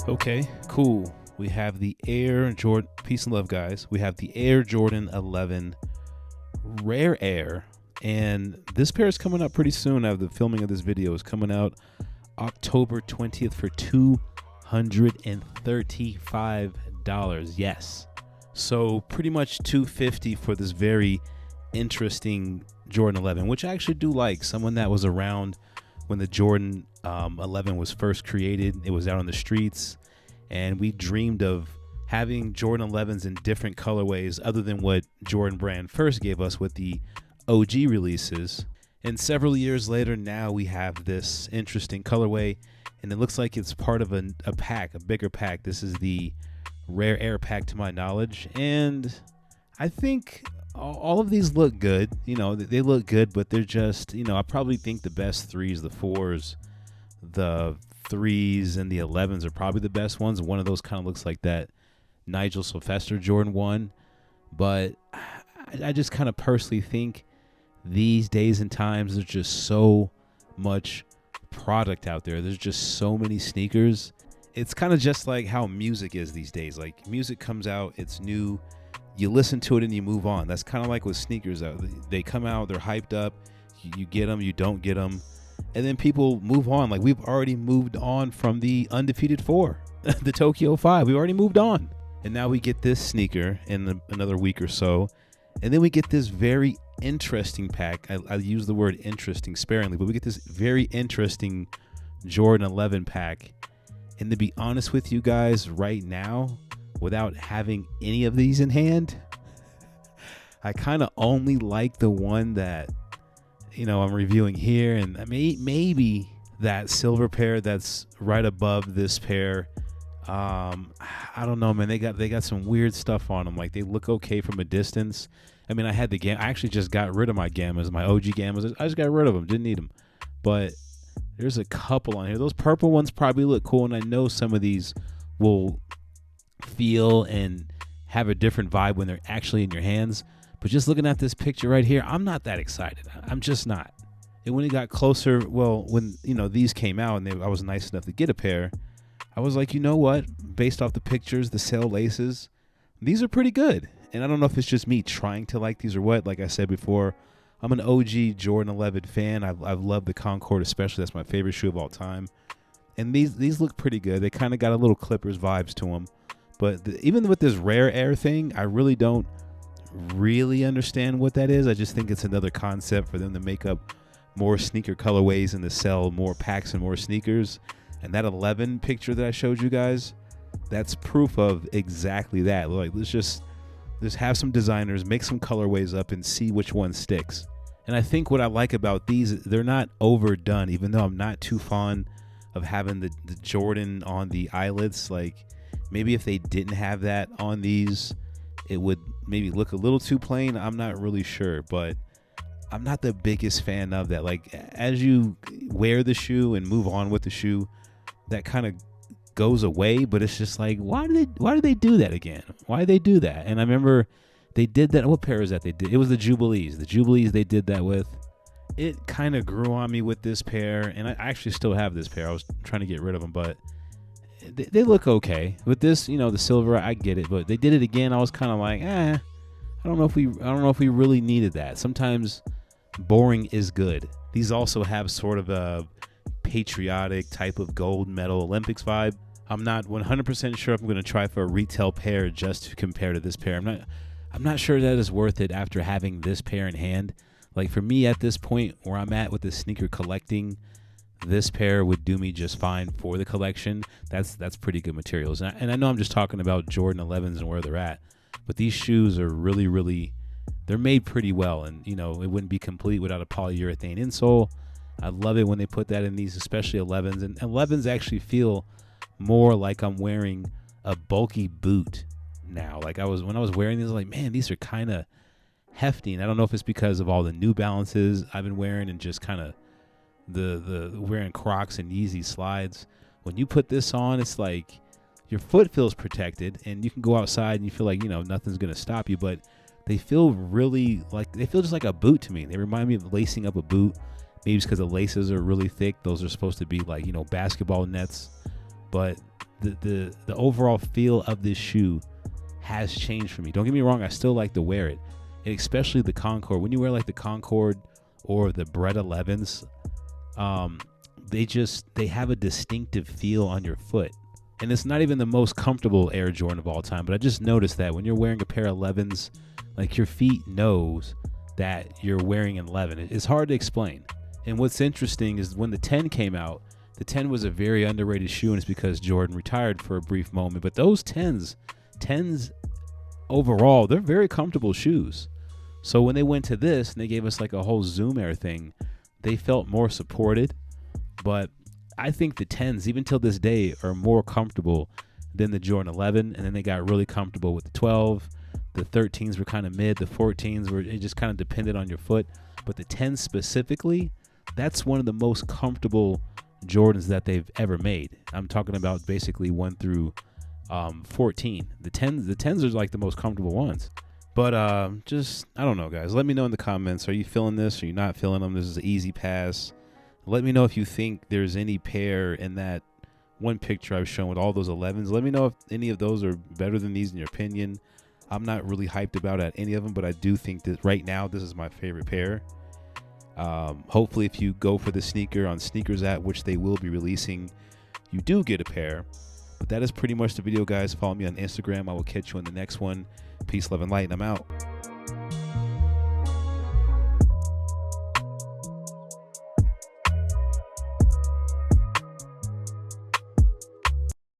Okay, cool. We have the Air Jordan, peace and love, guys. We have the Air Jordan 11 Rare Air, and this pair is coming out pretty soon. After the filming of this video is coming out October 20th for $235. Yes. So pretty much $250 for this very interesting Jordan 11, which I actually do like. Someone that was around when the Jordan 11 was first created. It was out on the streets, and we dreamed of having Jordan 11s in different colorways other than what Jordan Brand first gave us with the OG releases. And several years later, now we have this interesting colorway, and it looks like it's part of a pack, a bigger pack. This is the Rare Air pack to my knowledge, and I think all of these look good. You know, they look good, but they're just, you know, I probably think the best threes, the fours, the threes, and the 11s are probably the best ones. One of those kind of looks like that Nigel Sylvester Jordan 1, but I just kind of personally think these days and times there's just so much product out there. There's just so many sneakers. It's kind of just like how music is these days. Like, music comes out, it's new, you listen to it and you move on. That's kind of like with sneakers. They come out, they're hyped up, you get them, you don't get them, and then people move on. Like, we've already moved on from the Undefeated 4, the Tokyo 5. We already moved on. And now we get this sneaker in another week or so. And then we get this very interesting pack. I use the word interesting sparingly, but we get this very interesting Jordan 11 pack. And to be honest with you guys, right now, without having any of these in hand, I kind of only like the one that, you know, I'm reviewing here. And I mean, maybe that silver pair that's right above this pair. I don't know, man. They got some weird stuff on them. Like, they look okay from a distance. I mean, I actually just got rid of my Gammas, my OG Gammas. I just got rid of them. Didn't need them. But there's a couple on here. Those purple ones probably look cool, and I know some of these will feel and have a different vibe when they're actually in your hands. But just looking at this picture right here, I'm not that excited. I'm just not. And when it got closer, well, when, you know, these came out and I was nice enough to get a pair, I was like, you know what? Based off the pictures, the sail laces, these are pretty good. And I don't know if it's just me trying to like these or what. Like I said before, I'm an OG Jordan 11 fan. I've loved the Concord especially. That's my favorite shoe of all time. And these look pretty good. They kind of got a little Clippers vibes to them. But even with this Rare Air thing, I really don't really understand what that is. I just think it's another concept for them to make up more sneaker colorways and to sell more packs and more sneakers. And that 11 picture that I showed you guys, that's proof of exactly that. Like, let's just have some designers make some colorways up and see which one sticks. And I think what I like about these, they're not overdone, even though I'm not too fond of having the Jordan on the eyelets. Like, maybe if they didn't have that on these, it would maybe look a little too plain. I'm not really sure, but I'm not the biggest fan of that. Like, as you wear the shoe and move on with the shoe, that kind of goes away. But it's just like, why do they do that again? Why do they do that? And I remember they did that. What pair is that they did? It was the Jubilees. The Jubilees they did that with. It kind of grew on me with this pair, and I actually still have this pair. I was trying to get rid of them, but they look okay. With this, you know, the silver, I get it, but they did it again. I was kind of like, I don't know if we really needed that. Sometimes boring is good. These also have sort of a patriotic type of gold medal Olympics vibe. I'm not 100% sure if I'm going to try for a retail pair just to compare to this pair. I'm not sure that is worth it after having this pair in hand. Like, for me at this point where I'm at with the sneaker collecting, this pair would do me just fine for the collection. That's pretty good materials. And I know I'm just talking about Jordan 11s and where they're at, but these shoes are really, really, they're made pretty well. And, you know, it wouldn't be complete without a polyurethane insole. I love it when they put that in these, especially 11s. And 11s actually feel more like I'm wearing a bulky boot now. Like, when I was wearing these, I was like, man, these are kind of hefty. And I don't know if it's because of all the New Balances I've been wearing and just kind of the wearing Crocs and Yeezy slides. When you put this on, it's like your foot feels protected and you can go outside and you feel like, you know, nothing's going to stop you. But they feel really like, they feel just like a boot to me. They remind me of lacing up a boot. Maybe it's because the laces are really thick. Those are supposed to be like, you know, basketball nets. But the overall feel of this shoe has changed for me. Don't get me wrong, I still like to wear it. And especially the Concord. When you wear like the Concord or the Bred 11s, they have a distinctive feel on your foot. And it's not even the most comfortable Air Jordan of all time, but I just noticed that when you're wearing a pair of 11s, like your feet knows that you're wearing an 11. It's hard to explain. And what's interesting is when the 10 came out, the 10 was a very underrated shoe, and it's because Jordan retired for a brief moment. But those 10s overall, they're very comfortable shoes. So when they went to this and they gave us like a whole Zoom Air thing, they felt more supported. But I think the 10s, even till this day, are more comfortable than the Jordan 11. And then they got really comfortable with the 12. The 13s were kind of mid. The 14s were, it just kind of depended on your foot. But the 10s specifically, that's one of the most comfortable Jordans that they've ever made. I'm talking about basically 1 through 14. The 10s are like the most comfortable ones. But just, I don't know, guys. Let me know in the comments. Are you feeling this? Are you not feeling them? This is an easy pass. Let me know if you think there's any pair in that one picture I've shown with all those 11s. Let me know if any of those are better than these in your opinion. I'm not really hyped about at any of them, but I do think that right now this is my favorite pair. Hopefully if you go for the sneaker on Sneakers app, which they will be releasing, you do get a pair. But that is pretty much the video, guys. Follow me on Instagram. I will catch you in the next one. Peace, love, and light, and I'm out.